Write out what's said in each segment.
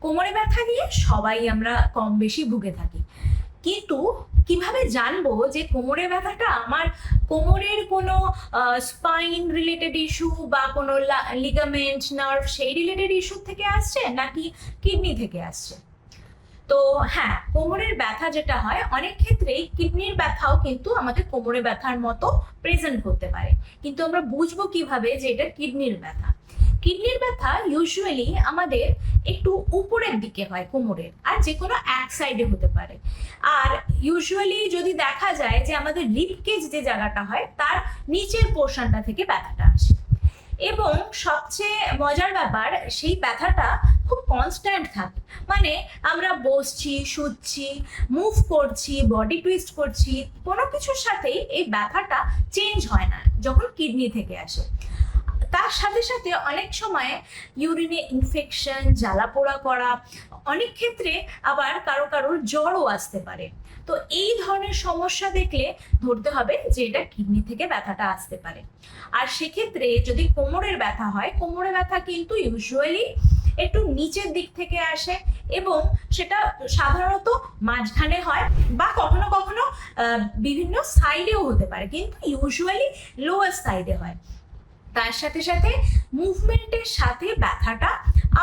কোমরে ব্যথা নিয়ে সবাই আমরা কম বেশি ভুগে থাকি, কিন্তু কিভাবে জানবো যে কোমরে ব্যথাটা আমার কোমরের কোনো স্পাইন রিলেটেড ইস্যু বা কোনো লিগামেন্ট নার্ভ সেই রিলেটেড ইস্যু থেকে আসছে নাকি কিডনি থেকে আসছে? তো হ্যাঁ, কোমরের ব্যথা যেটা হয় অনেক ক্ষেত্রেই কিডনির ব্যথাও কিন্তু আমাদের কোমরে ব্যথার মতো প্রেজেন্ট করতে পারে, কিন্তু আমরা বুঝবো কিভাবে যে এটা কিডনির ব্যথা? কিডনির ব্যথা ইউজুয়ালি আমাদের একটু উপরের দিকে হয় কোমরের, আর যে কোনো এক সাইডে হতে পারে। আর ইউজুয়ালি যদি দেখা যায় যে আমাদের রিব কেজ যে জায়গাটা হয় তার নিচের পোর্শনটা থেকে ব্যথাটা আসে, এবং সবচেয়ে মজার ব্যাপার সেই ব্যথাটা খুব কনস্ট্যান্ট থাকে। মানে আমরা বসছি, শুচ্ছি, মুভ করছি, বডি টুইস্ট করছি, কোনো কিছুর সাথেই এই ব্যথাটা চেঞ্জ হয় না যখন কিডনি থেকে আসে। তার সাথে সাথে অনেক সময় ইউরিনে ইনফেকশন, জ্বালা পোড়া করা, অনেক ক্ষেত্রে আবার কারো কারোর জ্বরও আসতে পারে। তো এই ধরনের সমস্যা দেখলে ধরতে হবে যে এটা কিডনি থেকে ব্যথাটা আসতে পারে। আর সেক্ষেত্রে যদি কোমরের ব্যথা হয়, কোমরের ব্যথা কিন্তু ইউজুয়ালি একটু নিচের দিক থেকে আসে, এবং সেটা সাধারণত মাঝখানে হয় বা কখনো কখনো বিভিন্ন সাইডেও হতে পারে, কিন্তু ইউজুয়ালি লোয়ার সাইডে হয়। তার সাথে সাথে মুভমেন্টের সাথে ব্যথাটা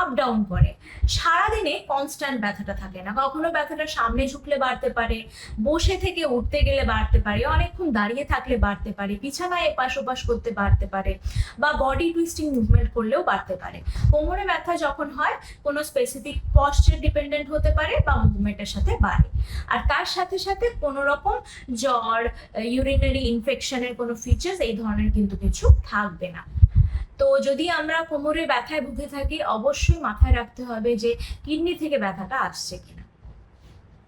আপ ডাউন করে, সারাদিনে কনস্ট্যান্ট ব্যথাটা থাকে না। কখনো ব্যথাটা সামনে ঝুঁকলে বাড়তে পারে, বসে থেকে উঠতে গেলে বাড়তে পারে, অনেকক্ষণ দাঁড়িয়ে থাকলে বাড়তে পারে, বিছানায় এপাশ ওপাশ করতে বাড়তে পারে, বা বডি টুইস্টিং মুভমেন্ট করলেও বাড়তে পারে। কোমরে ব্যথা যখন হয় কোনো স্পেসিফিক পশ্চার ডিপেন্ডেন্ট হতে পারে বা মুভমেন্টের সাথে বাড়ে। আর তার সাথে সাথে কোনো রকম জ্বর, ইউরিনারি ইনফেকশনের কোনো ফিচার্স এই ধরনের কিন্তু কিছু থাকবে না। তো যদি আমরা কোমরে ব্যথায় ভুগে থাকি, অবশ্যই মাথায় রাখতে হবে যে কিডনি থেকে ব্যথাটা আসছে কিনা।